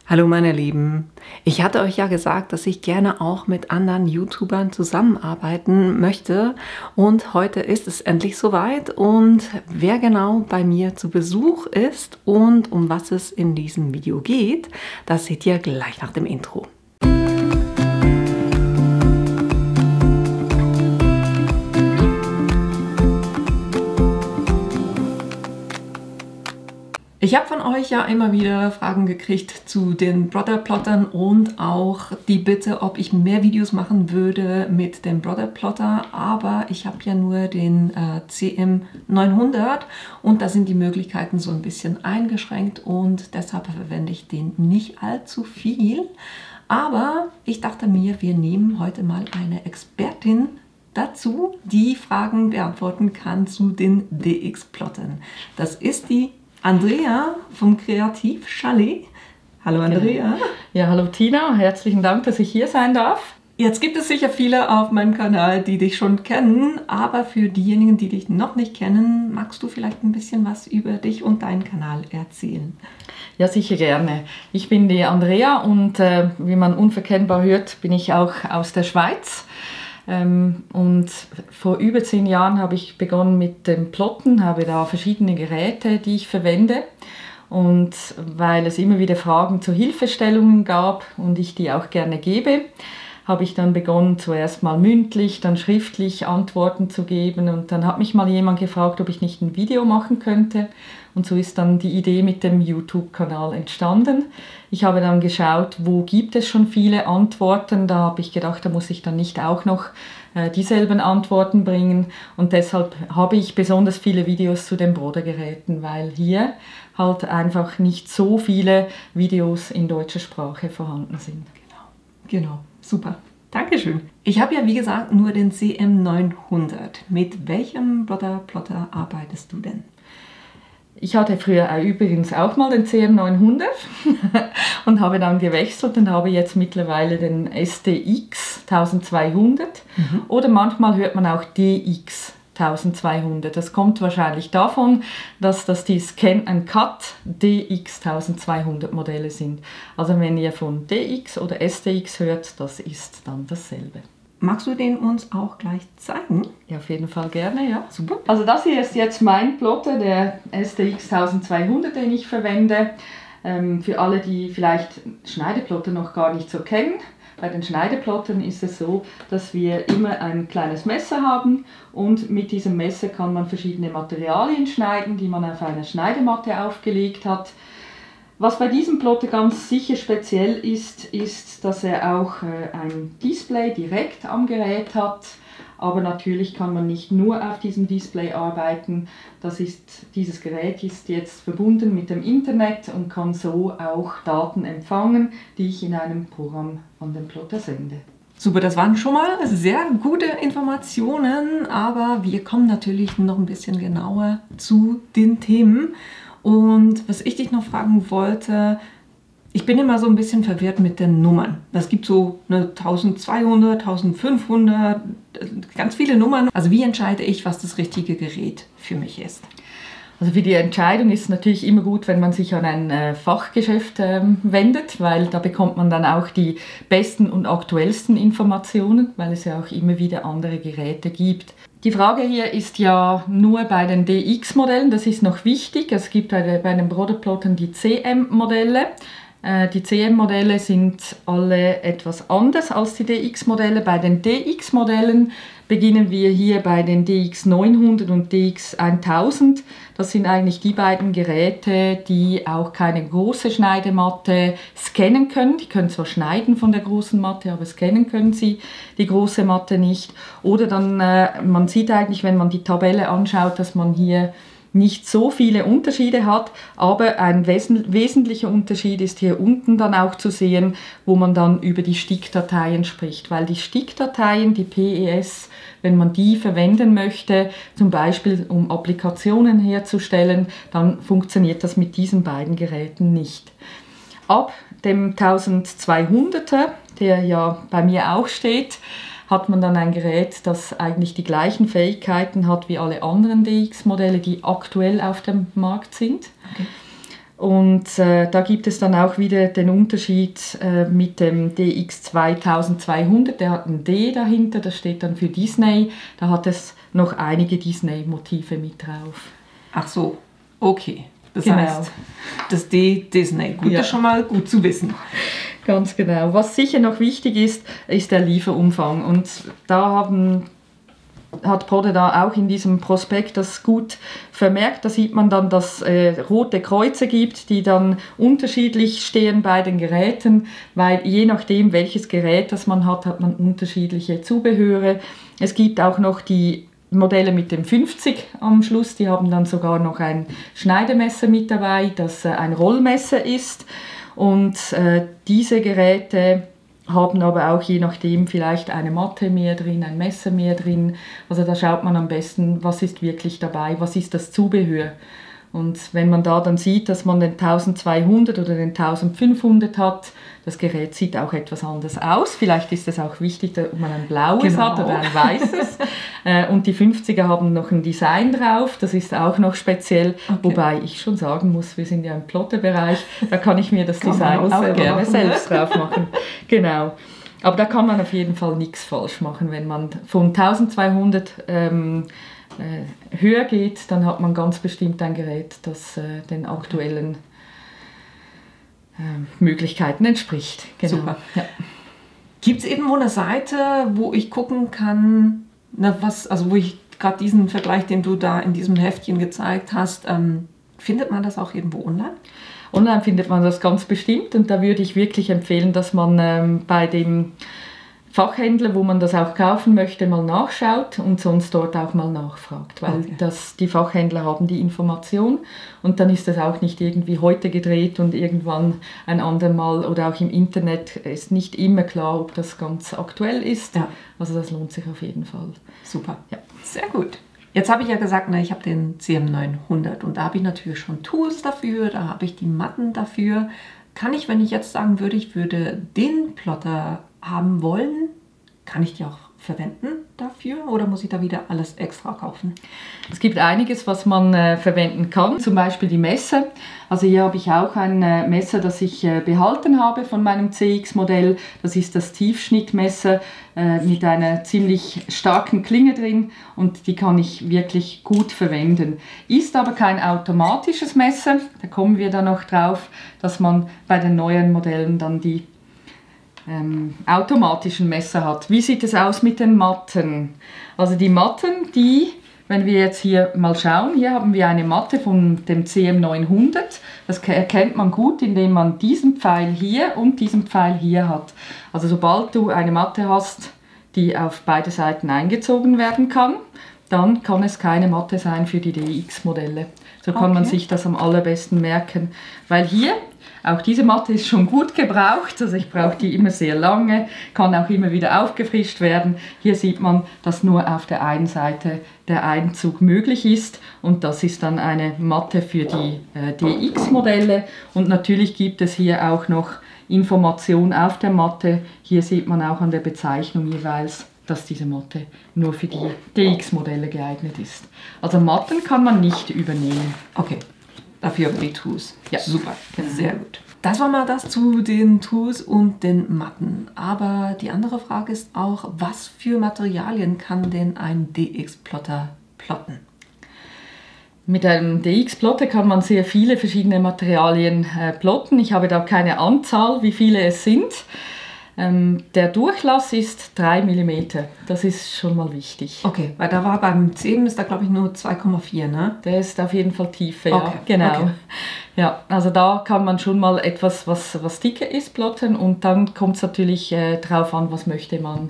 Hallo meine Lieben, ich hatte euch ja gesagt, dass ich gerne auch mit anderen YouTubern zusammenarbeiten möchte und heute ist es endlich soweit und wer genau bei mir zu Besuch ist und um was es in diesem Video geht, das seht ihr gleich nach dem Intro. Ich habe von euch ja immer wieder Fragen gekriegt zu den Brother-Plottern und auch die Bitte, ob ich mehr Videos machen würde mit dem Brother-Plotter, aber ich habe ja nur den CM900 und da sind die Möglichkeiten so ein bisschen eingeschränkt und deshalb verwende ich den nicht allzu viel. Aber ich dachte mir, wir nehmen heute mal eine Expertin dazu, die Fragen beantworten kann zu den DX-Plottern. Das ist die Andrea vom Kreativ-Chalet. Hallo Andrea. Ja, hallo Tina, herzlichen Dank, dass ich hier sein darf. Jetzt gibt es sicher viele auf meinem Kanal, die dich schon kennen, aber für diejenigen, die dich noch nicht kennen, magst du vielleicht ein bisschen was über dich und deinen Kanal erzählen? Ja, sicher gerne. Ich bin die Andrea und wie man unverkennbar hört, bin ich auch aus der Schweiz. Und vor über 10 Jahren habe ich begonnen mit dem Plotten, habe da verschiedene Geräte, die ich verwende. Und weil es immer wieder Fragen zu Hilfestellungen gab und ich die auch gerne gebe, habe ich dann begonnen, zuerst mal mündlich, dann schriftlich Antworten zu geben. Und dann hat mich mal jemand gefragt, ob ich nicht ein Video machen könnte. Und so ist dann die Idee mit dem YouTube-Kanal entstanden. Ich habe dann geschaut, wo gibt es schon viele Antworten. Da habe ich gedacht, da muss ich dann nicht auch noch dieselben Antworten bringen. Und deshalb habe ich besonders viele Videos zu den Brother-Geräten, weil hier halt einfach nicht so viele Videos in deutscher Sprache vorhanden sind. Genau. Super. Dankeschön. Ich habe ja, wie gesagt, nur den CM900. Mit welchem Brother-Plotter arbeitest du denn? Ich hatte früher übrigens auch mal den CM900 und habe dann gewechselt und habe jetzt mittlerweile den SDX 1200 oder manchmal hört man auch DX 1200. Das kommt wahrscheinlich davon, dass das die Scan & Cut DX 1200 Modelle sind. Also wenn ihr von DX oder SDX hört, das ist dann dasselbe. Magst du den uns auch gleich zeigen? Ja, auf jeden Fall gerne, ja. Super. Also das hier ist jetzt mein Plotter, der SDX 1200, den ich verwende. Für alle, die vielleicht Schneideplotter noch gar nicht so kennen. Bei den Schneideplottern ist es so, dass wir immer ein kleines Messer haben und mit diesem Messer kann man verschiedene Materialien schneiden, die man auf einer Schneidematte aufgelegt hat. Was bei diesem Plotter ganz sicher speziell ist, ist, dass er auch ein Display direkt am Gerät hat. Aber natürlich kann man nicht nur auf diesem Display arbeiten. Dieses Gerät ist jetzt verbunden mit dem Internet und kann so auch Daten empfangen, die ich in einem Programm an den Plotter sende. Super, das waren schon mal sehr gute Informationen, aber wir kommen natürlich noch ein bisschen genauer zu den Themen. Und was ich dich noch fragen wollte, ich bin immer so ein bisschen verwirrt mit den Nummern. Es gibt so eine 1200, 1500, ganz viele Nummern. Also wie entscheide ich, was das richtige Gerät für mich ist? Also für die Entscheidung ist es natürlich immer gut, wenn man sich an ein Fachgeschäft wendet, weil da bekommt man dann auch die besten und aktuellsten Informationen, weil es ja auch immer wieder andere Geräte gibt. Die Frage hier ist ja nur bei den DX-Modellen, das ist noch wichtig. Es gibt bei den Brother-Plottern die CM-Modelle. Die CM-Modelle sind alle etwas anders als die DX-Modelle. Bei den DX-Modellen beginnen wir hier bei den DX900 und DX1000. Das sind eigentlich die beiden Geräte, die auch keine große Schneidematte scannen können. Die können zwar schneiden von der großen Matte, aber scannen können sie die große Matte nicht. Oder dann, man sieht eigentlich, wenn man die Tabelle anschaut, dass man hier nicht so viele Unterschiede hat, aber ein wesentlicher Unterschied ist hier unten dann auch zu sehen, wo man dann über die Stickdateien spricht, weil die Stickdateien, die PES, wenn man die verwenden möchte, zum Beispiel um Applikationen herzustellen, dann funktioniert das mit diesen beiden Geräten nicht. Ab dem 1200er, der ja bei mir auch steht, hat man dann ein Gerät, das eigentlich die gleichen Fähigkeiten hat wie alle anderen DX-Modelle, die aktuell auf dem Markt sind. Okay. Und da gibt es dann auch wieder den Unterschied mit dem DX 2200, der hat ein D dahinter, das steht dann für Disney, da hat es noch einige Disney-Motive mit drauf. Ach so, okay. Das heißt, das D Disney. Gut, das ist schon mal gut zu wissen. Ganz genau. Was sicher noch wichtig ist, ist der Lieferumfang. Und da hat Brother da auch in diesem Prospekt das gut vermerkt. Da sieht man dann, dass rote Kreuze gibt, die dann unterschiedlich stehen bei den Geräten, weil je nachdem, welches Gerät das man hat man unterschiedliche Zubehöre. Es gibt auch noch die Modelle mit dem 50 am Schluss, die haben dann sogar noch ein Schneidemesser mit dabei, das ein Rollmesser ist. Und diese Geräte haben aber auch je nachdem vielleicht eine Matte mehr drin, ein Messer mehr drin. Also da schaut man am besten, was ist wirklich dabei, was ist das Zubehör. Und wenn man da dann sieht, dass man den 1200 oder den 1500 hat, das Gerät sieht auch etwas anders aus. Vielleicht ist es auch wichtig, ob man ein blaues hat oder ein weißes. Und die 50er haben noch ein Design drauf, das ist auch noch speziell. Okay. Wobei ich schon sagen muss, wir sind ja im Plotter-Bereich, da kann ich mir das Design auch gerne selbst drauf machen. Genau. Aber da kann man auf jeden Fall nichts falsch machen, wenn man von 1200 höher geht, dann hat man ganz bestimmt ein Gerät, das den aktuellen Möglichkeiten entspricht. Genau. Super. Ja. Gibt es irgendwo eine Seite, wo ich gucken kann, wo ich gerade diesen Vergleich, den du da in diesem Heftchen gezeigt hast, findet man das auch irgendwo online? Online findet man das ganz bestimmt und da würde ich wirklich empfehlen, dass man bei dem Fachhändler, wo man das auch kaufen möchte, mal nachschaut und sonst dort auch mal nachfragt, weil die Fachhändler haben die Information und dann ist das auch nicht irgendwie heute gedreht und irgendwann ein andermal oder auch im Internet ist nicht immer klar, ob das ganz aktuell ist. Ja. Also das lohnt sich auf jeden Fall. Super, ja. Sehr gut. Jetzt habe ich ja gesagt, ich habe den CM900 und da habe ich natürlich schon Tools dafür, da habe ich die Matten dafür. Kann ich, wenn ich jetzt sagen würde, ich würde den Plotter haben wollen, kann ich die auch verwenden dafür oder muss ich da wieder alles extra kaufen? Es gibt einiges, was man verwenden kann, zum Beispiel die Messer. Also hier habe ich auch ein Messer, das ich behalten habe von meinem CX-Modell. Das ist das Tiefschnittmesser mit einer ziemlich starken Klinge drin und die kann ich wirklich gut verwenden. Ist aber kein automatisches Messer, da kommen wir dann noch drauf, dass man bei den neuen Modellen dann die automatischen Messer hat. Wie sieht es aus mit den Matten? Also die Matten, wenn wir jetzt hier mal schauen, hier haben wir eine Matte von dem CM900. Das erkennt man gut, indem man diesen Pfeil hier und diesen Pfeil hier hat. Also sobald du eine Matte hast, die auf beide Seiten eingezogen werden kann, dann kann es keine Matte sein für die DX-Modelle. So kann man sich das am allerbesten merken, weil hier auch diese Matte ist schon gut gebraucht, also ich brauche die immer sehr lange, kann auch immer wieder aufgefrischt werden. Hier sieht man, dass nur auf der einen Seite der Einzug möglich ist und das ist dann eine Matte für die DX-Modelle und natürlich gibt es hier auch noch Information auf der Matte. Hier sieht man auch an der Bezeichnung jeweils, dass diese Matte nur für die DX-Modelle geeignet ist. Also Matten kann man nicht übernehmen. Okay. Dafür die Tools. Ja, super. Sehr gut. Das war mal das zu den Tools und den Matten. Aber die andere Frage ist auch, was für Materialien kann denn ein DX-Plotter plotten? Mit einem DX-Plotter kann man sehr viele verschiedene Materialien plotten. Ich habe da keine Anzahl, wie viele es sind. Der Durchlass ist 3 mm. Das ist schon mal wichtig. Okay, weil da war beim 10 ist da glaube ich nur 2,4, ne? Der ist auf jeden Fall tiefer, ja. Genau. Okay. Ja, also da kann man schon mal etwas, was dicker ist, plotten und dann kommt es natürlich drauf an, was möchte man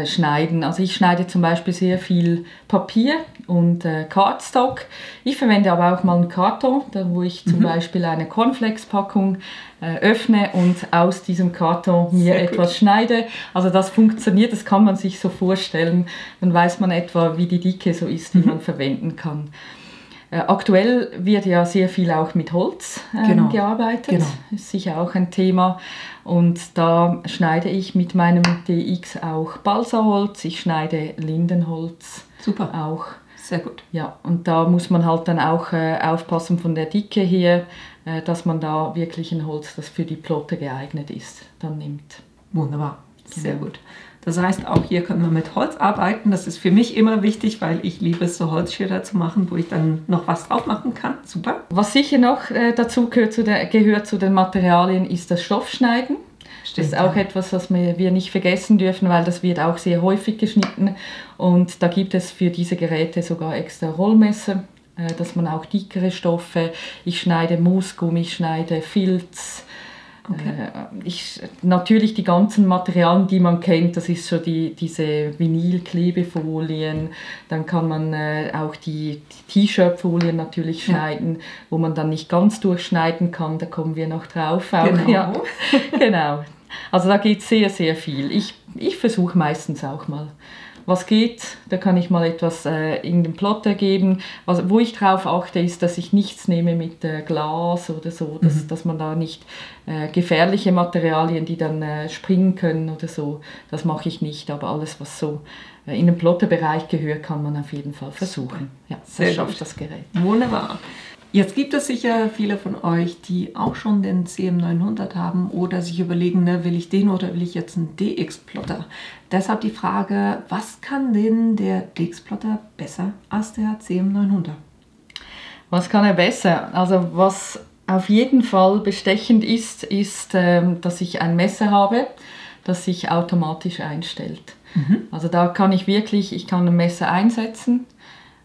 schneiden. Also ich schneide zum Beispiel sehr viel Papier und Cardstock. Ich verwende aber auch mal einen Karton, wo ich zum Beispiel eine Cornflakes-Packung öffne und aus diesem Karton mir etwas schneide. Also das funktioniert, das kann man sich so vorstellen. Dann weiß man etwa, wie die Dicke so ist, die man verwenden kann. Aktuell wird ja sehr viel auch mit Holz gearbeitet. Genau. Ist sicher auch ein Thema. Und da schneide ich mit meinem DX auch Balsaholz, ich schneide Lindenholz. Super. Auch. Sehr gut. Ja, und da muss man halt dann auch aufpassen von der Dicke her, dass man da wirklich ein Holz, das für die Plotte geeignet ist, dann nimmt. Wunderbar, sehr gut. Das heißt, auch hier können wir mit Holz arbeiten. Das ist für mich immer wichtig, weil ich liebe es, so Holzschilder zu machen, wo ich dann noch was drauf machen kann. Super. Was sicher noch dazu gehört zu den Materialien, ist das Stoffschneiden. Stimmt, das ist auch etwas, was wir nicht vergessen dürfen, weil das wird auch sehr häufig geschnitten. Und da gibt es für diese Geräte sogar extra Rollmesser, dass man auch dickere Stoffe, ich schneide Moosgummi, ich schneide Filz, natürlich die ganzen Materialien, die man kennt, das ist so diese Vinyl-Klebefolien, dann kann man auch die T-Shirt-Folien natürlich schneiden, wo man dann nicht ganz durchschneiden kann, da kommen wir noch drauf. Auch, genau. Ja. Genau. Also da geht sehr, sehr viel. Ich versuche meistens auch mal. Was geht, da kann ich mal etwas in den Plotter geben. Wo ich drauf achte, ist, dass ich nichts nehme mit Glas oder so, dass man da nicht gefährliche Materialien, die dann springen können oder so, das mache ich nicht. Aber alles, was so in den Plotterbereich gehört, kann man auf jeden Fall versuchen. Ja, das schafft das Gerät. Wunderbar. Jetzt gibt es sicher viele von euch, die auch schon den CM900 haben oder sich überlegen, ne, will ich den oder will ich jetzt einen DX-Plotter? Deshalb die Frage, was kann denn der DX-Plotter besser als der CM900? Was kann er besser? Also was auf jeden Fall bestechend ist, dass ich ein Messer habe, das sich automatisch einstellt. Also da kann ich kann ein Messer einsetzen.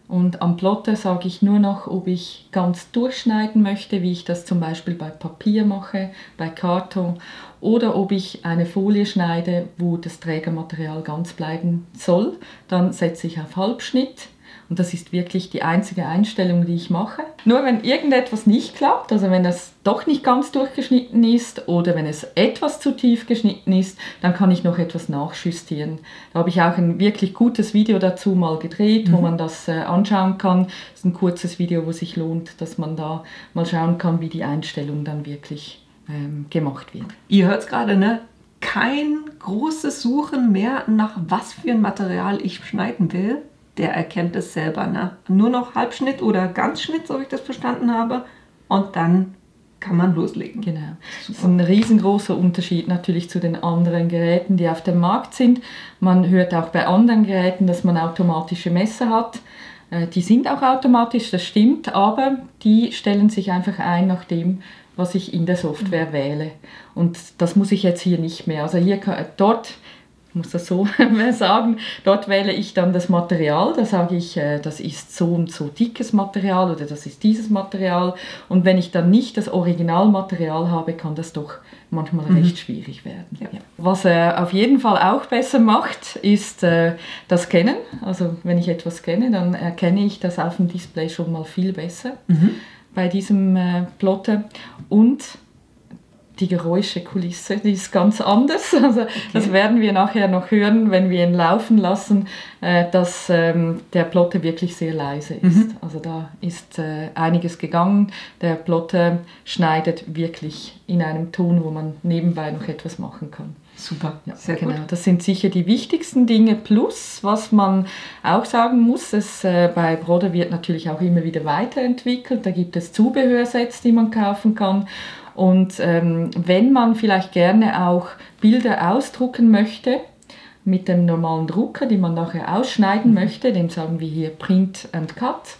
Und am Plotter sage ich nur noch, ob ich ganz durchschneiden möchte, wie ich das zum Beispiel bei Papier mache, bei Karton, oder ob ich eine Folie schneide, wo das Trägermaterial ganz bleiben soll. Dann setze ich auf Halbschnitt. Und das ist wirklich die einzige Einstellung, die ich mache. Nur wenn irgendetwas nicht klappt, also wenn das doch nicht ganz durchgeschnitten ist oder wenn es etwas zu tief geschnitten ist, dann kann ich noch etwas nachjustieren. Da habe ich auch ein wirklich gutes Video dazu mal gedreht, wo man das anschauen kann. Das ist ein kurzes Video, wo sich lohnt, dass man da mal schauen kann, wie die Einstellung dann wirklich gemacht wird. Ihr hört es gerade, ne? Kein großes Suchen mehr nach was für ein Material ich schneiden will. Der erkennt es selber. Ne? Nur noch Halbschnitt oder Ganzschnitt, so wie ich das verstanden habe. Und dann kann man loslegen. Genau. Super. Das ist ein riesengroßer Unterschied natürlich zu den anderen Geräten, die auf dem Markt sind. Man hört auch bei anderen Geräten, dass man automatische Messer hat. Die sind auch automatisch, das stimmt, aber die stellen sich einfach ein nach dem, was ich in der Software wähle. Und das muss ich jetzt hier nicht mehr. Also dort, ich muss das so sagen, dort wähle ich dann das Material, da sage ich, das ist so und so dickes Material oder das ist dieses Material. Und wenn ich dann nicht das Originalmaterial habe, kann das doch manchmal recht schwierig werden. Ja. Ja. Was er auf jeden Fall auch besser macht, ist das Scannen. Also wenn ich etwas scanne, dann erkenne ich das auf dem Display schon mal viel besser bei diesem Plotter. Und die Geräuschekulisse, die ist ganz anders. Also das werden wir nachher noch hören, wenn wir ihn laufen lassen, dass der Plotter wirklich sehr leise ist. Also da ist einiges gegangen. Der Plotter schneidet wirklich in einem Ton, wo man nebenbei noch etwas machen kann. Super, ja, sehr genau. gut. Das sind sicher die wichtigsten Dinge. Plus, was man auch sagen muss, bei Brother wird natürlich auch immer wieder weiterentwickelt. Da gibt es Zubehörsets, die man kaufen kann. Und wenn man vielleicht gerne auch Bilder ausdrucken möchte, mit dem normalen Drucker, die man nachher ausschneiden möchte, dem sagen wir hier Print and Cut,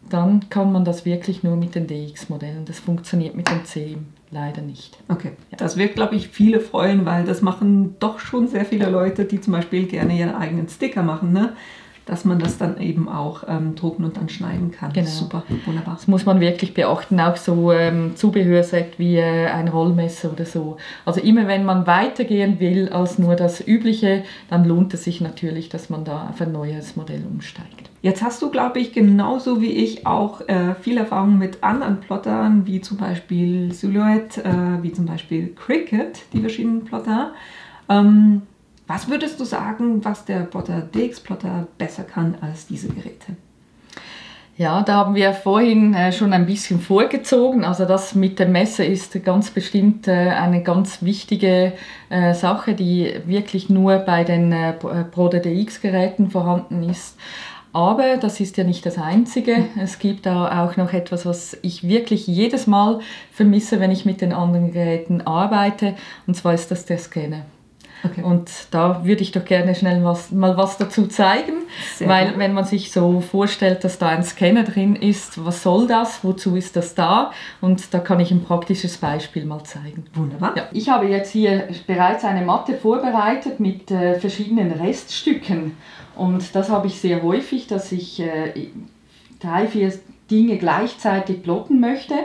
dann kann man das wirklich nur mit den DX-Modellen. Das funktioniert mit dem CM leider nicht. Okay, ja. Das wird, glaube ich, viele freuen, weil das machen doch schon sehr viele Leute, die zum Beispiel gerne ihren eigenen Sticker machen, ne? Dass man das dann eben auch drucken und dann schneiden kann. Genau. Super, wunderbar. Das muss man wirklich beachten, auch so Zubehörset wie ein Rollmesser oder so. Also immer wenn man weitergehen will als nur das Übliche, dann lohnt es sich natürlich, dass man da auf ein neues Modell umsteigt. Jetzt hast du, glaube ich, genauso wie ich auch viel Erfahrung mit anderen Plottern, wie zum Beispiel Silhouette, wie zum Beispiel Cricut, die verschiedenen Plotter. Was würdest du sagen, was der Brother DX-Plotter besser kann als diese Geräte? Ja, da haben wir vorhin schon ein bisschen vorgezogen. Also das mit dem Messer ist ganz bestimmt eine ganz wichtige Sache, die wirklich nur bei den Brother DX-Geräten vorhanden ist. Aber das ist ja nicht das Einzige. Es gibt da auch noch etwas, was ich wirklich jedes Mal vermisse, wenn ich mit den anderen Geräten arbeite. Und zwar ist das der Scanner. Okay. Und da würde ich doch gerne schnell mal was dazu zeigen, weil wenn man sich so vorstellt, dass da ein Scanner drin ist, was soll das, wozu ist das da? Und da kann ich ein praktisches Beispiel mal zeigen. Wunderbar. Ja, ich habe jetzt hier bereits eine Matte vorbereitet mit verschiedenen Reststücken und das habe ich sehr häufig, dass ich 3, 4 Dinge gleichzeitig plotten möchte.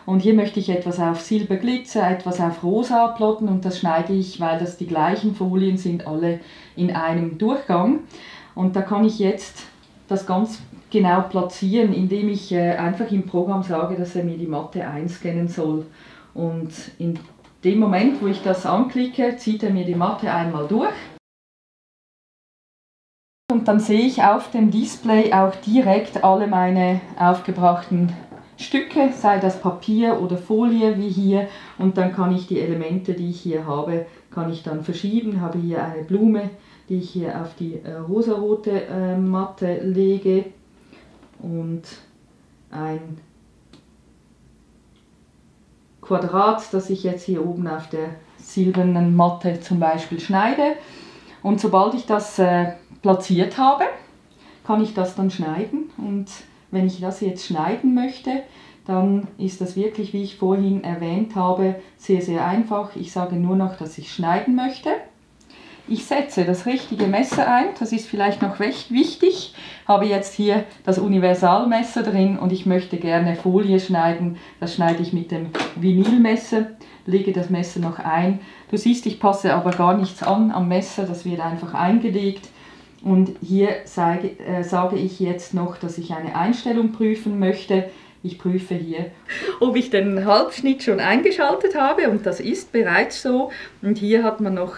Und hier möchte ich etwas auf Silberglitzer, etwas auf Rosa plotten und das schneide ich, weil das die gleichen Folien sind, alle in einem Durchgang. Und da kann ich jetzt das ganz genau platzieren, indem ich einfach im Programm sage, dass er mir die Matte einscannen soll. Und in dem Moment, wo ich das anklicke, zieht er mir die Matte einmal durch. Und dann sehe ich auf dem Display auch direkt alle meine aufgebrachten Stücke, sei das Papier oder Folie wie hier, und dann kann ich die Elemente, die ich hier habe, kann ich dann verschieben. Habe hier eine Blume, die ich hier auf die rosarote Matte lege und ein Quadrat, das ich jetzt hier oben auf der silbernen Matte zum Beispiel schneide. Und sobald ich das platziert habe, kann ich das dann schneiden. Und wenn ich das jetzt schneiden möchte, dann ist das wirklich, wie ich vorhin erwähnt habe, sehr, sehr einfach. Ich sage nur noch, dass ich schneiden möchte. Ich setze das richtige Messer ein, das ist vielleicht noch wichtig. Ich habe jetzt hier das Universalmesser drin und ich möchte gerne Folie schneiden. Das schneide ich mit dem Vinylmesser, lege das Messer noch ein. Du siehst, ich passe aber gar nichts an am Messer, das wird einfach eingelegt. Und hier sage ich jetzt noch, dass ich eine Einstellung prüfen möchte. Ich prüfe hier, ob ich den Halbschnitt schon eingeschaltet habe, und das ist bereits so. Und hier hat man noch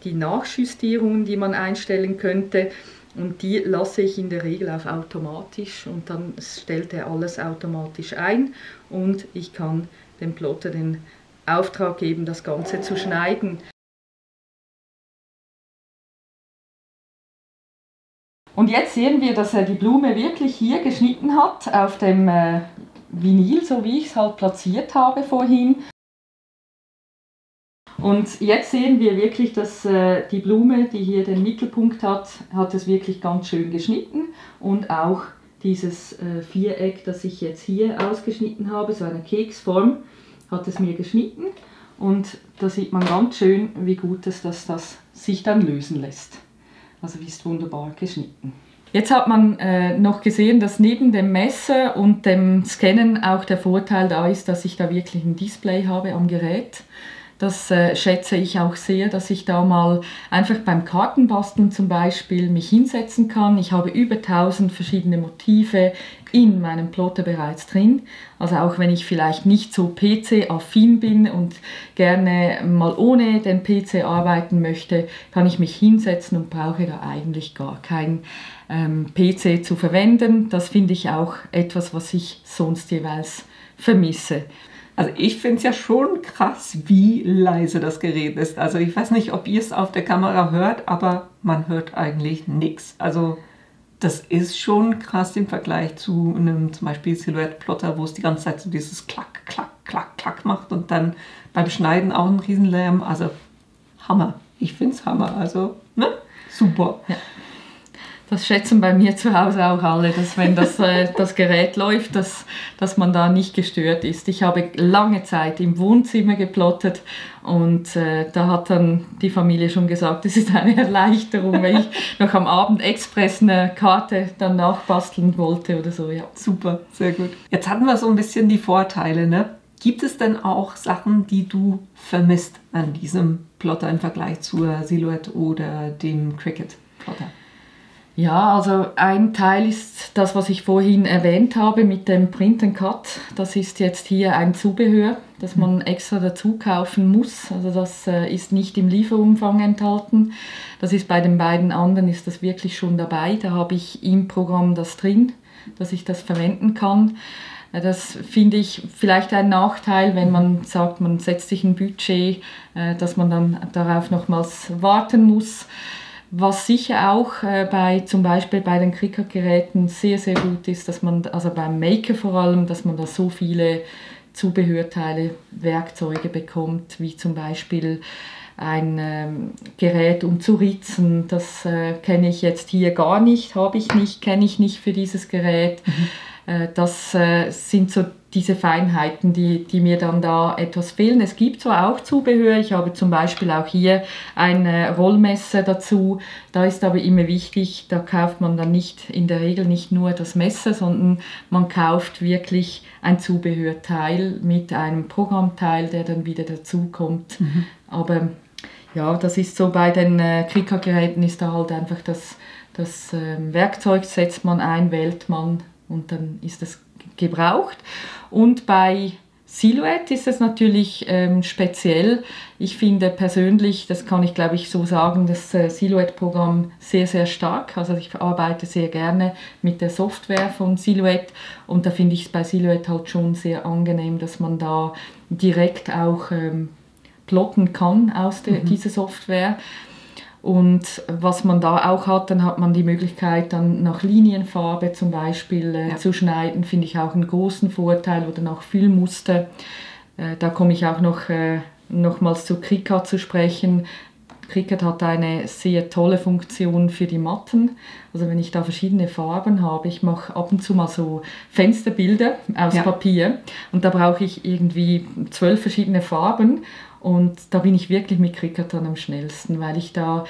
die Nachjustierungen, die man einstellen könnte. Und die lasse ich in der Regel auf automatisch und dann stellt er alles automatisch ein. Und ich kann dem Plotter den Auftrag geben, das Ganze zu schneiden. Und jetzt sehen wir, dass er die Blume wirklich hier geschnitten hat, auf dem Vinyl, so wie ich es halt platziert habe vorhin. Und jetzt sehen wir wirklich, dass die Blume, die hier den Mittelpunkt hat es wirklich ganz schön geschnitten. Und auch dieses Viereck, das ich jetzt hier ausgeschnitten habe, so eine Keksform, hat es mir geschnitten. Und da sieht man ganz schön, wie gut es das sich dann lösen lässt. Also ist wunderbar geschnitten. Jetzt hat man noch gesehen, dass neben dem Messer und dem Scannen auch der Vorteil da ist, dass ich da wirklich ein Display habe am Gerät. Das schätze ich auch sehr, dass ich da mal einfach beim Kartenbasteln zum Beispiel mich hinsetzen kann. Ich habe über 1000 verschiedene Motive in meinem Plotter bereits drin. Also auch wenn ich vielleicht nicht so PC-affin bin und gerne mal ohne den PC arbeiten möchte, kann ich mich hinsetzen und brauche da eigentlich gar keinen PC zu verwenden. Das finde ich auch etwas, was ich sonst jeweils vermisse. Also ich finde es ja schon krass, wie leise das Gerät ist. Also ich weiß nicht, ob ihr es auf der Kamera hört, aber man hört eigentlich nichts. Also das ist schon krass im Vergleich zu einem zum Beispiel Silhouette-Plotter, wo es die ganze Zeit so dieses Klack, Klack, Klack, Klack macht und dann beim Schneiden auch einen Riesenlärm. Also Hammer. Ich finde es Hammer. Also ne? Super. Ja. Das schätzen bei mir zu Hause auch alle, dass wenn das Gerät läuft, dass man da nicht gestört ist. Ich habe lange Zeit im Wohnzimmer geplottet und da hat dann die Familie schon gesagt, es ist eine Erleichterung, wenn ich noch am Abend express eine Karte dann nachbasteln wollte oder so. Ja. Super, sehr gut. Jetzt hatten wir so ein bisschen die Vorteile, ne? Gibt es denn auch Sachen, die du vermisst an diesem Plotter im Vergleich zur Silhouette oder dem Cricut-Plotter? Ja, also ein Teil ist das, was ich vorhin erwähnt habe mit dem Print and Cut. Das ist jetzt hier ein Zubehör, das man extra dazu kaufen muss. Also das ist nicht im Lieferumfang enthalten. Das ist bei den beiden anderen ist das wirklich schon dabei. Da habe ich im Programm das drin, dass ich das verwenden kann. Das finde ich vielleicht ein Nachteil, wenn man sagt, man setzt sich ein Budget, dass man dann darauf nochmals warten muss. Was sicher auch zum Beispiel bei den Cricut-Geräten sehr, sehr gut ist, dass man, also beim Maker vor allem, dass man da so viele Zubehörteile, Werkzeuge bekommt, wie zum Beispiel ein Gerät, um zu ritzen. Das kenne ich jetzt hier gar nicht, habe ich nicht, kenne ich nicht für dieses Gerät. Das sind so diese Feinheiten, die mir dann da etwas fehlen. Es gibt zwar auch Zubehör, ich habe zum Beispiel auch hier ein Rollmesser dazu, da ist aber immer wichtig, da kauft man dann in der Regel nicht nur das Messer, sondern man kauft wirklich ein Zubehörteil mit einem Programmteil, der dann wieder dazu kommt. Aber ja, das ist so, bei den Cricut-Geräten ist da halt einfach das Werkzeug setzt man ein, wählt man und dann ist es gebraucht. Und bei Silhouette ist es natürlich speziell. Ich finde persönlich, das kann ich glaube ich so sagen, das Silhouette-Programm sehr, sehr stark. Also ich arbeite sehr gerne mit der Software von Silhouette und da finde ich es bei Silhouette halt schon sehr angenehm, dass man da direkt auch plotten kann aus dieser Software. Und was man da auch hat, dann hat man die Möglichkeit, dann nach Linienfarbe zum Beispiel zu schneiden, finde ich auch einen großen Vorteil, oder nach Füllmuster. Da komme ich auch nochmals zu Cricut zu sprechen. Cricut hat eine sehr tolle Funktion für die Matten. Also wenn ich da verschiedene Farben habe, ich mache ab und zu mal so Fensterbilder aus Papier und da brauche ich irgendwie 12 verschiedene Farben. Und da bin ich wirklich mit Cricut dann am schnellsten, weil ich da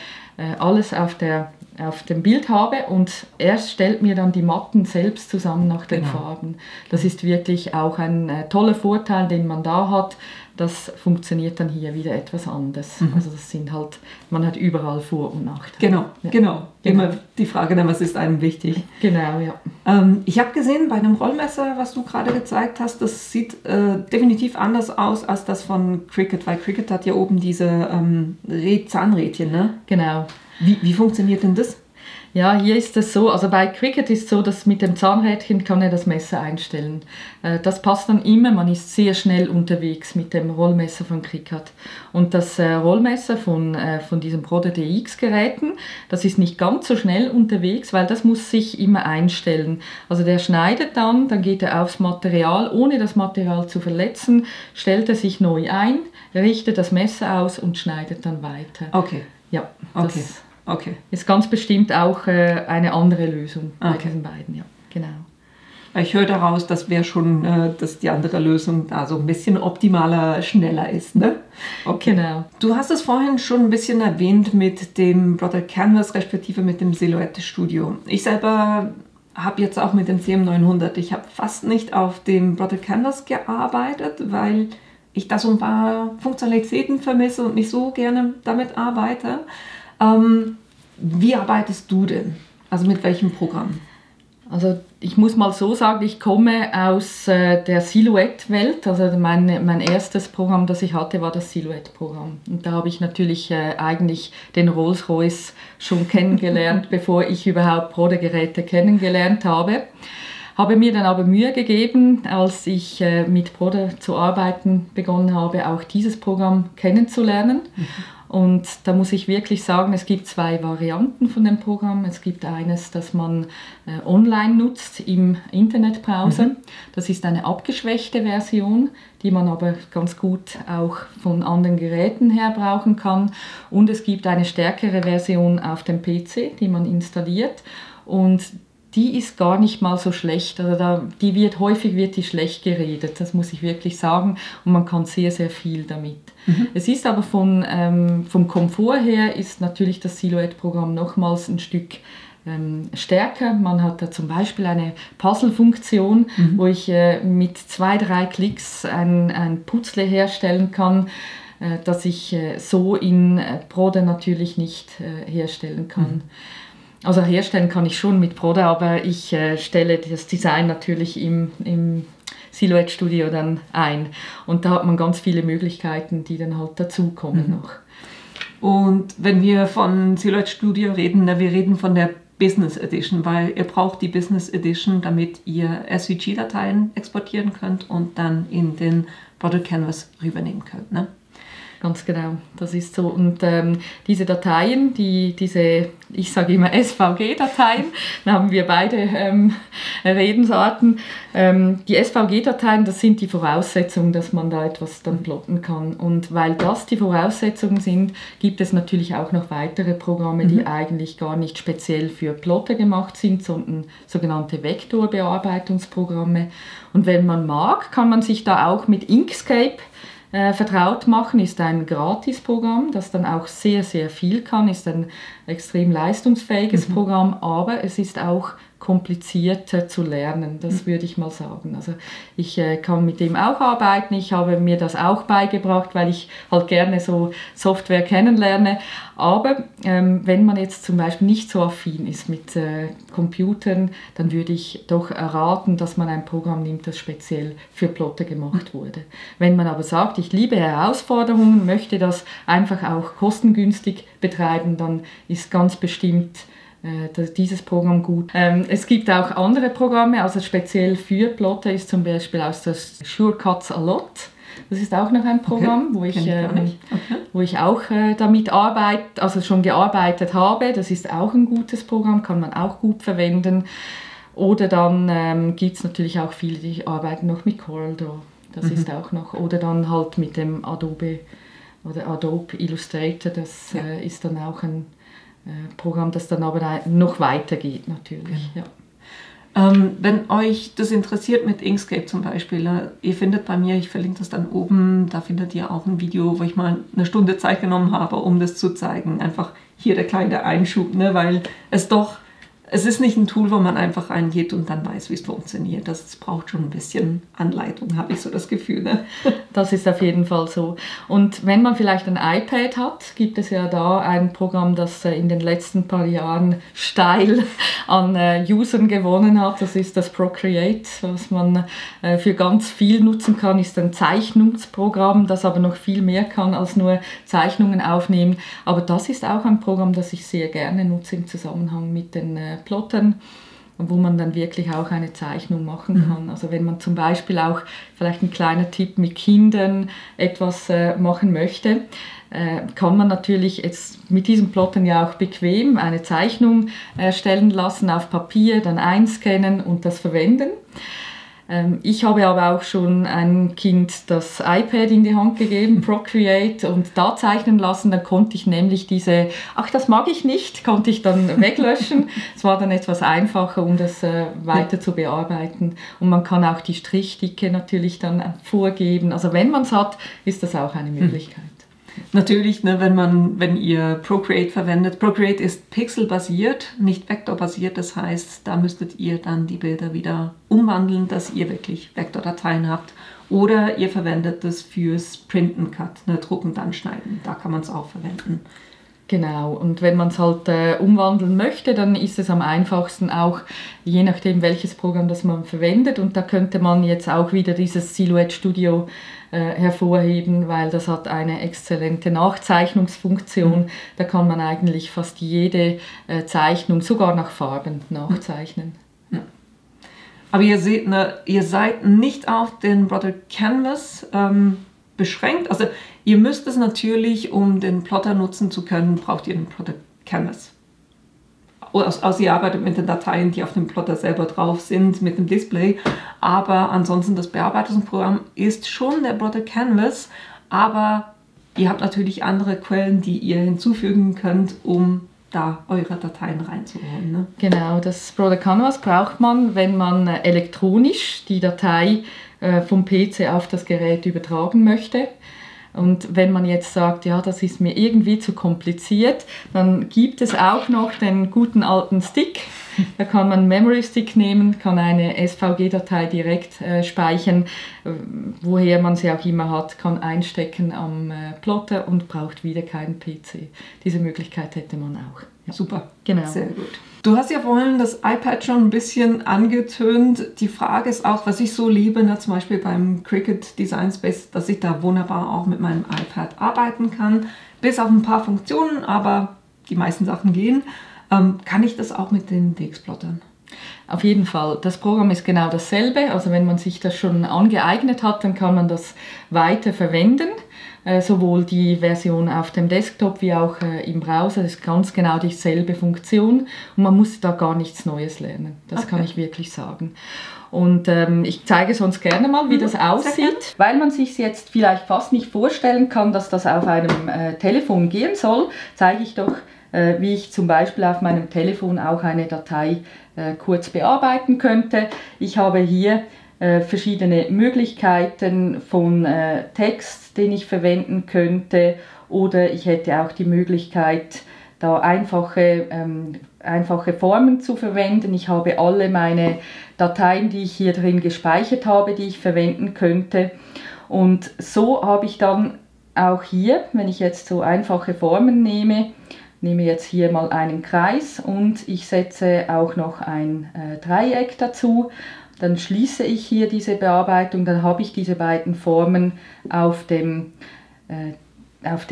alles auf dem Bild habe und erst stellt mir dann die Matten selbst zusammen nach den Farben. Das ist wirklich auch ein toller Vorteil, den man da hat. Das funktioniert dann hier wieder etwas anders. Also das sind halt, man hat überall Vor- und Nachteile. Genau. Immer die Frage dann, was ist einem wichtig? Genau, ja. Ich habe gesehen, bei dem Rollmesser, was du gerade gezeigt hast, das sieht definitiv anders aus als das von Cricut, weil Cricut hat ja oben diese Zahnrädchen, ne? Genau. Wie funktioniert denn das? Ja, hier ist es so, also bei Cricut ist es so, dass mit dem Zahnrädchen kann er das Messer einstellen. Das passt dann immer, man ist sehr schnell unterwegs mit dem Rollmesser von Cricut. Und das Rollmesser von diesen Brother DX Geräten, das ist nicht ganz so schnell unterwegs, weil das muss sich immer einstellen. Also der schneidet dann geht er aufs Material, ohne das Material zu verletzen, stellt er sich neu ein, richtet das Messer aus und schneidet dann weiter. Okay. Ja, Okay. Ist ganz bestimmt auch eine andere Lösung bei diesen beiden, ja, genau. Ich höre daraus, das wäre schon, dass die andere Lösung da so ein bisschen optimaler, schneller ist, ne? Okay. Genau. Du hast es vorhin schon ein bisschen erwähnt mit dem Brother Canvas, respektive mit dem Silhouette Studio. Ich selber habe jetzt auch mit dem CM900, ich habe fast nicht auf dem Brother Canvas gearbeitet, weil ich da so ein paar Funktionalitäten vermisse und nicht so gerne damit arbeite. Wie arbeitest du denn? Also mit welchem Programm? Also ich muss mal so sagen, ich komme aus der Silhouette-Welt. Also mein erstes Programm, das ich hatte, war das Silhouette-Programm. Und da habe ich natürlich eigentlich den Rolls-Royce schon kennengelernt, bevor ich überhaupt Brother-Geräte kennengelernt habe. Habe mir dann aber Mühe gegeben, als ich mit Brother zu arbeiten begonnen habe, auch dieses Programm kennenzulernen. Und da muss ich wirklich sagen, es gibt zwei Varianten von dem Programm. Es gibt eines, das man online nutzt im Internetbrowser. Das ist eine abgeschwächte Version, die man aber ganz gut auch von anderen Geräten her brauchen kann. Und es gibt eine stärkere Version auf dem PC, die man installiert. Und die ist gar nicht mal so schlecht. Also häufig wird die schlecht geredet, das muss ich wirklich sagen. Und man kann sehr, sehr viel damit. Es ist aber vom Komfort her ist natürlich das Silhouette-Programm nochmals ein Stück stärker. Man hat da zum Beispiel eine Puzzle-Funktion, wo ich mit 2-3 Klicks ein Puzzle herstellen kann, das ich so in Brother natürlich nicht herstellen kann. Also herstellen kann ich schon mit Brother, aber ich stelle das Design natürlich im Silhouette Studio dann ein. Und da hat man ganz viele Möglichkeiten, die dann halt dazukommen noch. Und wenn wir von Silhouette Studio reden, wir reden von der Business Edition, weil ihr braucht die Business Edition, damit ihr SVG-Dateien exportieren könnt und dann in den Brother Canvas rübernehmen könnt, ne? Ganz genau, das ist so. Und diese Dateien, ich sage immer SVG-Dateien, da haben wir beide Redensarten. Die SVG-Dateien, das sind die Voraussetzungen, dass man da etwas dann plotten kann. Und weil das die Voraussetzungen sind, gibt es natürlich auch noch weitere Programme, die eigentlich gar nicht speziell für Plotter gemacht sind, sondern sogenannte Vektorbearbeitungsprogramme. Und wenn man mag, kann man sich da auch mit Inkscape vertraut machen, ist ein Gratisprogramm, das dann auch sehr, sehr viel kann, ist ein extrem leistungsfähiges Programm, aber es ist auch komplizierter zu lernen, das würde ich mal sagen. Also ich kann mit dem auch arbeiten, ich habe mir das auch beigebracht, weil ich halt gerne so Software kennenlerne, aber wenn man jetzt zum Beispiel nicht so affin ist mit Computern, dann würde ich doch erraten, dass man ein Programm nimmt, das speziell für Plotter gemacht wurde. Wenn man aber sagt, ich liebe Herausforderungen, möchte das einfach auch kostengünstig betreiben, dann ist ganz bestimmt dieses Programm gut. Es gibt auch andere Programme, also speziell für Plotter ist zum Beispiel aus der Surecuts a Lot. Das ist auch noch ein Programm, wo ich auch damit arbeite, also schon gearbeitet habe. Das ist auch ein gutes Programm, kann man auch gut verwenden. Oder dann gibt es natürlich auch viele, die arbeiten noch mit CorelDRAW. Das ist auch noch. Oder dann halt mit dem Adobe Illustrator. Das ist dann auch ein Programm, das dann aber noch weitergeht natürlich. Ja. Wenn euch das interessiert mit Inkscape zum Beispiel, ihr findet bei mir, ich verlinke das dann oben, da findet ihr auch ein Video, wo ich mal eine Stunde Zeit genommen habe, um das zu zeigen. Einfach hier der kleine Einschub, ne, weil es ist nicht ein Tool, wo man einfach eingeht und dann weiß, wie es funktioniert. Das braucht schon ein bisschen Anleitung, habe ich so das Gefühl. Ne? Das ist auf jeden Fall so. Und wenn man vielleicht ein iPad hat, gibt es ja da ein Programm, das in den letzten paar Jahren steil an Usern gewonnen hat. Das ist das Procreate, was man für ganz viel nutzen kann. Ist ein Zeichnungsprogramm, das aber noch viel mehr kann als nur Zeichnungen aufnehmen. Aber das ist auch ein Programm, das ich sehr gerne nutze im Zusammenhang mit den Plottern, wo man dann wirklich auch eine Zeichnung machen kann. Also wenn man zum Beispiel auch, vielleicht ein kleiner Tipp, mit Kindern etwas machen möchte, kann man natürlich jetzt mit diesem Plottern ja auch bequem eine Zeichnung erstellen lassen auf Papier, dann einscannen und das verwenden. Ich habe aber auch schon einem Kind das iPad in die Hand gegeben, Procreate, und da zeichnen lassen. Dann konnte ich nämlich das mag ich nicht, konnte ich dann weglöschen. Es war dann etwas einfacher, um das weiter zu bearbeiten. Und man kann auch die Strichdicke natürlich dann vorgeben. Also wenn man es hat, ist das auch eine Möglichkeit. Natürlich, ne, wenn ihr Procreate verwendet. Procreate ist pixelbasiert, nicht vektorbasiert. Das heißt, da müsstet ihr dann die Bilder wieder umwandeln, dass ihr wirklich Vektordateien habt. Oder ihr verwendet das fürs Printen Cut, ne, drucken, dann schneiden. Da kann man es auch verwenden. Genau, und wenn man es halt umwandeln möchte, dann ist es am einfachsten auch, je nachdem welches Programm das man verwendet. Und da könnte man jetzt auch wieder dieses Silhouette Studio hervorheben, weil das hat eine exzellente Nachzeichnungsfunktion. Da kann man eigentlich fast jede Zeichnung, sogar nach Farben, nachzeichnen. Ja. Aber ihr seht, ne, ihr seid nicht auf den Brodder Canvas beschränkt. Also ihr müsst es natürlich, um den Plotter nutzen zu können, braucht ihr den Brodder Canvas. Also ihr arbeitet mit den Dateien, die auf dem Plotter selber drauf sind, mit dem Display. Aber ansonsten das Bearbeitungsprogramm ist schon der Brodder Canvas. Aber ihr habt natürlich andere Quellen, die ihr hinzufügen könnt, um da eure Dateien reinzuholen. Ne? Genau, das Brodder Canvas braucht man, wenn man elektronisch die Datei vom PC auf das Gerät übertragen möchte. Und wenn man jetzt sagt, ja, das ist mir irgendwie zu kompliziert, dann gibt es auch noch den guten alten Stick. Da kann man einen Memory Stick nehmen, kann eine SVG-Datei direkt speichern, woher man sie auch immer hat, kann einstecken am Plotter und braucht wieder keinen PC. Diese Möglichkeit hätte man auch. Ja. Super, genau. Sehr gut. Du hast ja vorhin das iPad schon ein bisschen angetönt. Die Frage ist auch, was ich so liebe, ne, zum Beispiel beim Cricut Design Space, dass ich da wunderbar auch mit meinem iPad arbeiten kann. Bis auf ein paar Funktionen, aber die meisten Sachen gehen. Kann ich das auch mit den DX-Plottern? Auf jeden Fall. Das Programm ist genau dasselbe. Also wenn man sich das schon angeeignet hat, dann kann man das weiter verwenden. sowohl die Version auf dem Desktop wie auch im Browser. Das ist ganz genau dieselbe Funktion und man muss da gar nichts Neues lernen. Das kann ich wirklich sagen. Und ich zeige sonst gerne mal, wie das aussieht. Weil man sich jetzt vielleicht fast nicht vorstellen kann, dass das auf einem Telefon gehen soll, zeige ich doch, wie ich zum Beispiel auf meinem Telefon auch eine Datei kurz bearbeiten könnte. Ich habe hier verschiedene Möglichkeiten von Text, den ich verwenden könnte, oder ich hätte auch die Möglichkeit, da einfache Formen zu verwenden. Ich habe alle meine Dateien, die ich hier drin gespeichert habe, die ich verwenden könnte. Und so habe ich dann auch hier, wenn ich jetzt so einfache Formen nehme jetzt hier mal einen Kreis und ich setze auch noch ein Dreieck dazu. Dann schließe ich hier diese Bearbeitung, dann habe ich diese beiden Formen auf der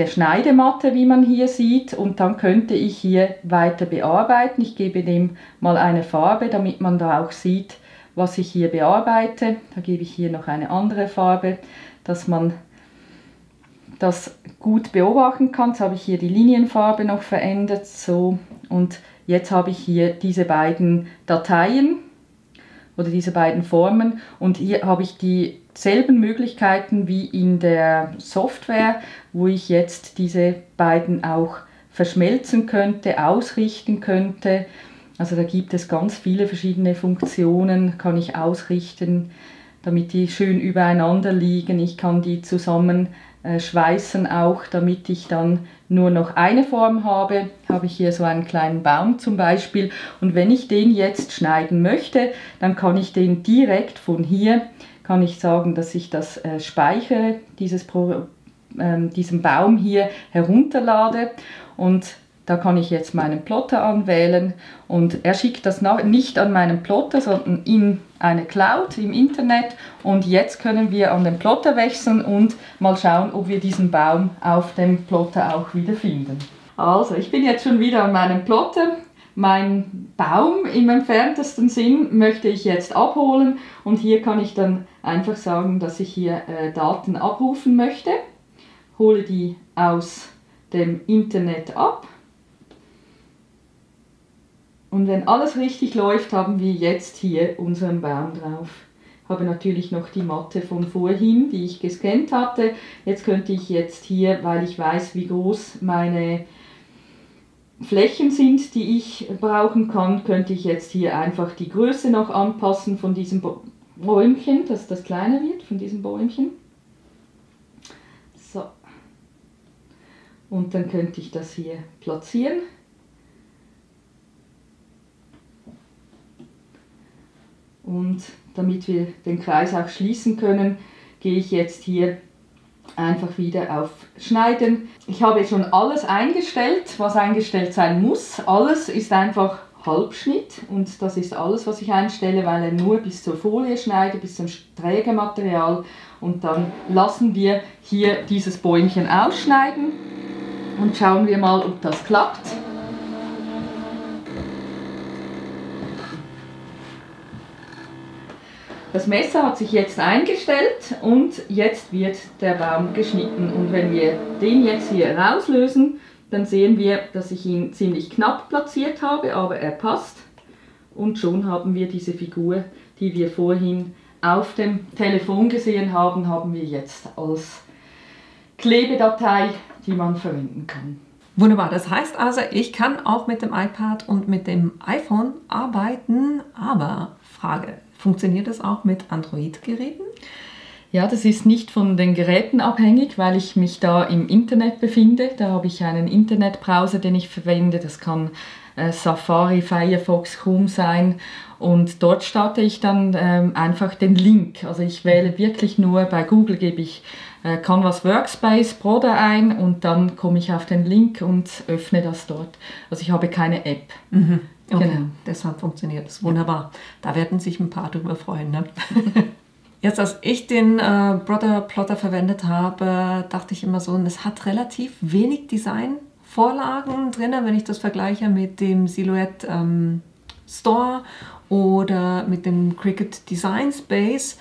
Schneidematte, wie man hier sieht, und dann könnte ich hier weiter bearbeiten. Ich gebe dem mal eine Farbe, damit man da auch sieht, was ich hier bearbeite. Da gebe ich hier noch eine andere Farbe, dass man das gut beobachten kann. Jetzt habe ich hier die Linienfarbe noch verändert, so, und jetzt habe ich hier diese beiden Dateien oder diese beiden Formen und hier habe ich dieselben Möglichkeiten wie in der Software, wo ich jetzt diese beiden auch verschmelzen könnte, ausrichten könnte. Also da gibt es ganz viele verschiedene Funktionen, kann ich ausrichten, damit die schön übereinander liegen. Ich kann die zusammen schweißen auch, damit ich dann nur noch eine Form habe. Habe ich hier so einen kleinen Baum zum Beispiel und wenn ich den jetzt schneiden möchte, dann kann ich den direkt von hier, kann ich sagen, dass ich das speichere, diesen Baum hier herunterlade und da kann ich jetzt meinen Plotter anwählen und er schickt das nicht an meinen Plotter, sondern in eine Cloud im Internet und jetzt können wir an den Plotter wechseln und mal schauen, ob wir diesen Baum auf dem Plotter auch wieder finden. Also, ich bin jetzt schon wieder an meinem Plotter. Mein Baum im entferntesten Sinn möchte ich jetzt abholen und hier kann ich dann einfach sagen, dass ich hier Daten abrufen möchte. Hole die aus dem Internet ab. Und wenn alles richtig läuft, haben wir jetzt hier unseren Baum drauf. Ich habe natürlich noch die Matte von vorhin, die ich gescannt hatte. Jetzt könnte ich jetzt hier, weil ich weiß, wie groß meine Flächen sind, die ich brauchen kann, könnte ich jetzt hier einfach die Größe noch anpassen von diesem Bäumchen, dass das kleiner wird, von diesem Bäumchen. So. Und dann könnte ich das hier platzieren. Und damit wir den Kreis auch schließen können, gehe ich jetzt hier einfach wieder auf Schneiden. Ich habe schon alles eingestellt, was eingestellt sein muss. Alles ist einfach Halbschnitt und das ist alles, was ich einstelle, weil er nur bis zur Folie schneide, bis zum Trägermaterial. Und dann lassen wir hier dieses Bäumchen ausschneiden und schauen wir mal, ob das klappt. Das Messer hat sich jetzt eingestellt und jetzt wird der Baum geschnitten. Und wenn wir den jetzt hier rauslösen, dann sehen wir, dass ich ihn ziemlich knapp platziert habe, aber er passt. Und schon haben wir diese Figur, die wir vorhin auf dem Telefon gesehen haben, haben wir jetzt als Klebedatei, die man verwenden kann. Wunderbar, das heißt also, ich kann auch mit dem iPad und mit dem iPhone arbeiten, aber Frage, funktioniert das auch mit Android-Geräten? Ja, das ist nicht von den Geräten abhängig, weil ich mich da im Internet befinde. Da habe ich einen Internetbrowser, den ich verwende. Das kann Safari, Firefox, Chrome sein. Und dort starte ich dann einfach den Link. Also ich wähle wirklich nur, bei Google gebe ich Canvas Workspace Brother ein und dann komme ich auf den Link und öffne das dort. Also ich habe keine App. Mhm. Okay, genau. Deshalb funktioniert es wunderbar. Da werden sich ein paar drüber freuen. Ne? Jetzt, als ich den Brother Plotter verwendet habe, dachte ich immer so, es hat relativ wenig Designvorlagen drin, wenn ich das vergleiche mit dem Silhouette Store oder mit dem Cricut Design Space.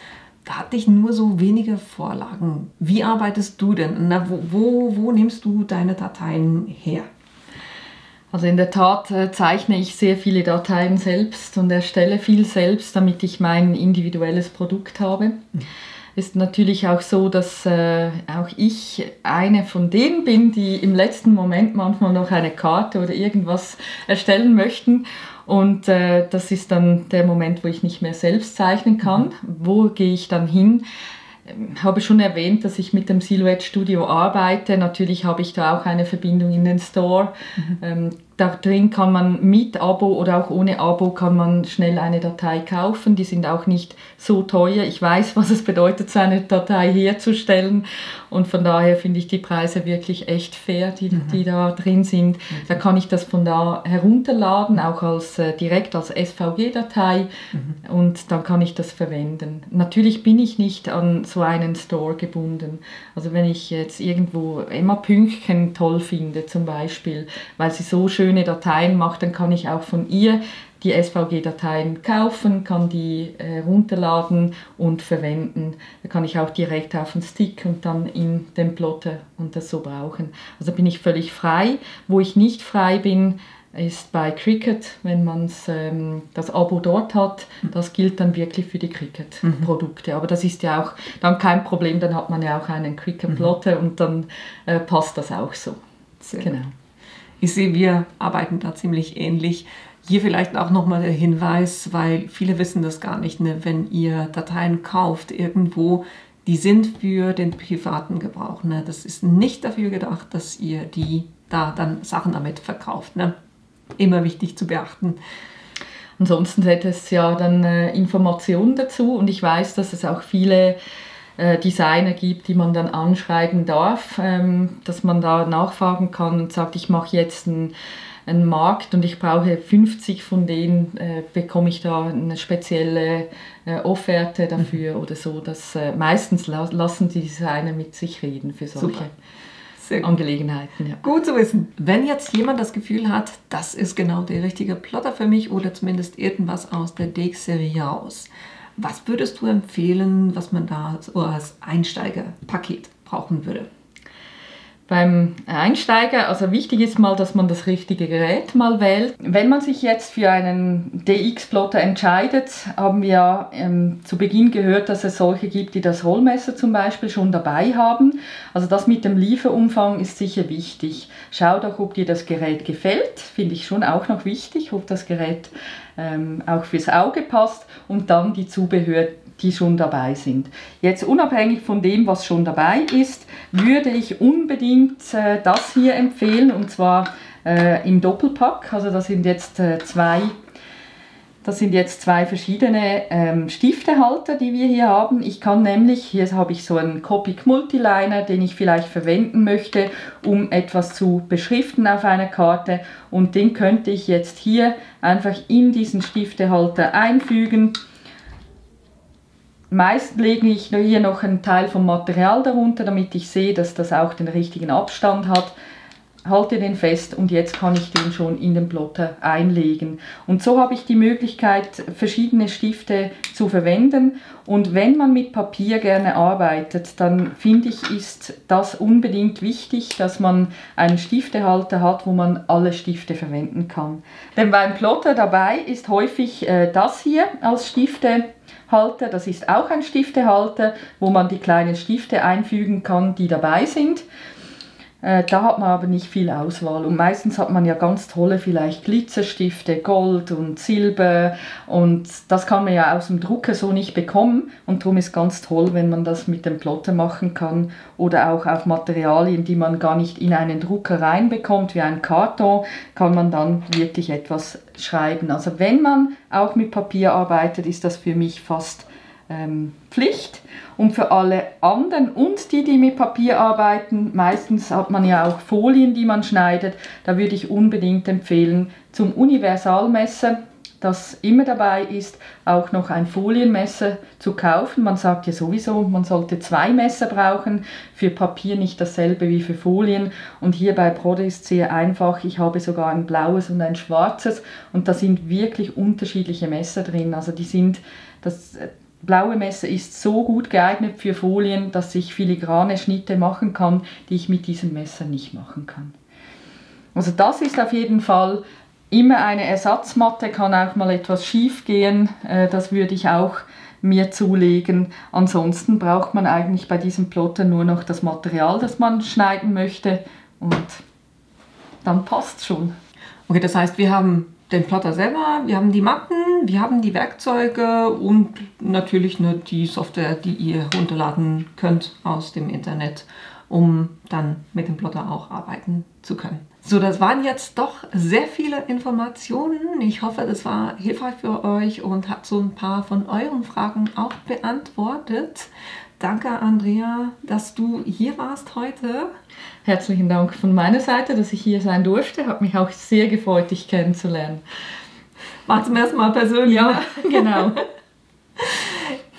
da hatte ich nur so wenige Vorlagen. Wie arbeitest du denn? Na, wo nimmst du deine Dateien her? Also in der Tat zeichne ich sehr viele Dateien selbst und erstelle viel selbst, damit ich mein individuelles Produkt habe. Ist natürlich auch so, dass auch ich eine von denen bin, die im letzten Moment manchmal noch eine Karte oder irgendwas erstellen möchten. Und das ist dann der Moment, wo ich nicht mehr selbst zeichnen kann. Wo gehe ich dann hin? Ich habe schon erwähnt, dass ich mit dem Silhouette Studio arbeite. Natürlich habe ich da auch eine Verbindung in den Store. Da drin kann man mit Abo oder auch ohne Abo kann man schnell eine Datei kaufen. Die sind auch nicht so teuer. Ich weiß, was es bedeutet, so eine Datei herzustellen. Und von daher finde ich die Preise wirklich echt fair, die da drin sind. Da kann ich das von da herunterladen, auch direkt als SVG-Datei. Und dann kann ich das verwenden. Natürlich bin ich nicht an so einen Store gebunden. Also wenn ich jetzt irgendwo Emma Pünktchen toll finde zum Beispiel, weil sie so schöne Dateien macht, dann kann ich auch von ihr die SVG-Dateien kaufen, kann die runterladen und verwenden. Da kann ich auch direkt auf den Stick und dann in den Plotter und das so brauchen. Also bin ich völlig frei. Wo ich nicht frei bin, ist bei Cricut, wenn man das Abo dort hat. Das gilt dann wirklich für die Cricut-Produkte. Aber das ist ja auch dann kein Problem, dann hat man ja auch einen Cricut-Plotter und dann passt das auch so. Sehr genau. Ich sehe, wir arbeiten da ziemlich ähnlich. Hier vielleicht auch nochmal der Hinweis, weil viele wissen das gar nicht, ne? Wenn ihr Dateien kauft irgendwo, die sind für den privaten Gebrauch. Ne? Das ist nicht dafür gedacht, dass ihr da dann Sachen damit verkauft. Ne? Immer wichtig zu beachten. Ansonsten hätte es ja dann Informationen dazu und ich weiß, dass es auch viele Designer gibt, die man dann anschreiben darf, dass man da nachfragen kann und sagt, ich mache jetzt einen Markt und ich brauche 50 von denen, bekomme ich da eine spezielle Offerte dafür oder so. Meistens lassen die Designer mit sich reden für solche Angelegenheiten. Ja. Gut zu wissen. Wenn jetzt jemand das Gefühl hat, das ist genau der richtige Plotter für mich oder zumindest irgendwas aus der DX-Serie raus, was würdest du empfehlen, was man da so als Einsteigerpaket brauchen würde? Beim Einsteiger, also wichtig ist mal, dass man das richtige Gerät mal wählt. Wenn man sich jetzt für einen DX-Plotter entscheidet, haben wir ja zu Beginn gehört, dass es solche gibt, die das Rollmesser zum Beispiel schon dabei haben. Also das mit dem Lieferumfang ist sicher wichtig. Schau doch, ob dir das Gerät gefällt, finde ich schon auch noch wichtig, ob das Gerät auch fürs Auge passt und dann die Zubehör, die schon dabei sind. Jetzt unabhängig von dem, was schon dabei ist, würde ich unbedingt das hier empfehlen und zwar im Doppelpack. Also das sind jetzt zwei verschiedene Stiftehalter, die wir hier haben. Ich kann nämlich, hier habe ich so einen Copic Multiliner, den ich vielleicht verwenden möchte, um etwas zu beschriften auf einer Karte. Und den könnte ich jetzt hier einfach in diesen Stiftehalter einfügen. Meist lege ich hier noch einen Teil vom Material darunter, damit ich sehe, dass das auch den richtigen Abstand hat. Halte den fest und jetzt kann ich den schon in den Plotter einlegen. Und so habe ich die Möglichkeit, verschiedene Stifte zu verwenden. Und wenn man mit Papier gerne arbeitet, dann finde ich, ist das unbedingt wichtig, dass man einen Stiftehalter hat, wo man alle Stifte verwenden kann. Denn beim Plotter dabei ist häufig das hier als Stiftehalter. Das ist auch ein Stiftehalter, wo man die kleinen Stifte einfügen kann, die dabei sind. Da hat man aber nicht viel Auswahl und meistens hat man ja ganz tolle vielleicht Glitzerstifte, Gold und Silber und das kann man ja aus dem Drucker so nicht bekommen und darum ist ganz toll, wenn man das mit dem Plotter machen kann oder auch auf Materialien, die man gar nicht in einen Drucker reinbekommt, wie ein Karton, kann man dann wirklich etwas schreiben. Also wenn man auch mit Papier arbeitet, ist das für mich fast Pflicht. Und für alle anderen und die mit Papier arbeiten, meistens hat man ja auch Folien, die man schneidet, da würde ich unbedingt empfehlen, zum Universalmesser, das immer dabei ist, auch noch ein Folienmesser zu kaufen. Man sagt ja sowieso, man sollte 2 Messer brauchen, für Papier nicht dasselbe wie für Folien. Und hier bei Brode ist es sehr einfach, ich habe sogar ein blaues und ein schwarzes und da sind wirklich unterschiedliche Messer drin. Also blaue Messer ist so gut geeignet für Folien, dass ich filigrane Schnitte machen kann, die ich mit diesem Messer nicht machen kann. Also das ist auf jeden Fall immer eine Ersatzmatte, kann auch mal etwas schief gehen, das würde ich auch mir zulegen. Ansonsten braucht man eigentlich bei diesem Plotter nur noch das Material, das man schneiden möchte, und dann passt schon. Okay, das heißt, wir haben den Plotter selber, wir haben die Matten, wir haben die Werkzeuge und natürlich nur die Software, die ihr runterladen könnt aus dem Internet, um dann mit dem Plotter auch arbeiten zu können. So, das waren jetzt doch sehr viele Informationen. Ich hoffe, das war hilfreich für euch und hat so ein paar von euren Fragen auch beantwortet. Danke, Andrea, dass du hier warst heute. Herzlichen Dank von meiner Seite, dass ich hier sein durfte. Hat mich auch sehr gefreut, dich kennenzulernen. War zum ersten Mal persönlich. Ja, genau.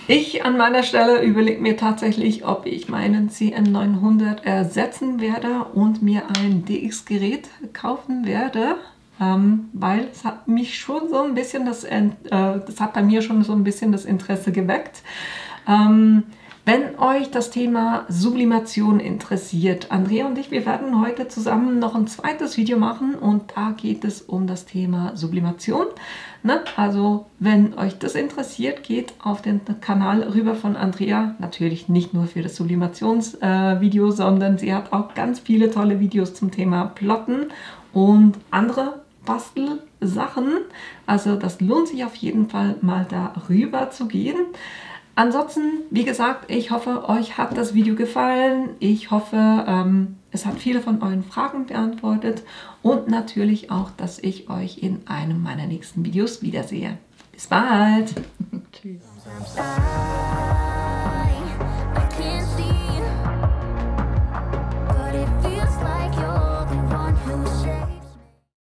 Ich an meiner Stelle überlege mir tatsächlich, ob ich meinen CN900 ersetzen werde und mir ein DX-Gerät kaufen werde, weil es hat mich schon so ein bisschen das hat bei mir schon so ein bisschen das Interesse geweckt. Wenn euch das Thema Sublimation interessiert, Andrea und ich, wir werden heute zusammen noch ein zweites Video machen und da geht es um das Thema Sublimation. Ne? Also wenn euch das interessiert, geht auf den Kanal rüber von Andrea. Natürlich nicht nur für das Sublimationsvideo, sondern sie hat auch ganz viele tolle Videos zum Thema Plotten und andere Bastelsachen. Also das lohnt sich auf jeden Fall mal da rüber zu gehen. Ansonsten, wie gesagt, ich hoffe, euch hat das Video gefallen. Ich hoffe, es hat viele von euren Fragen beantwortet und natürlich auch, dass ich euch in einem meiner nächsten Videos wiedersehe. Bis bald! Tschüss.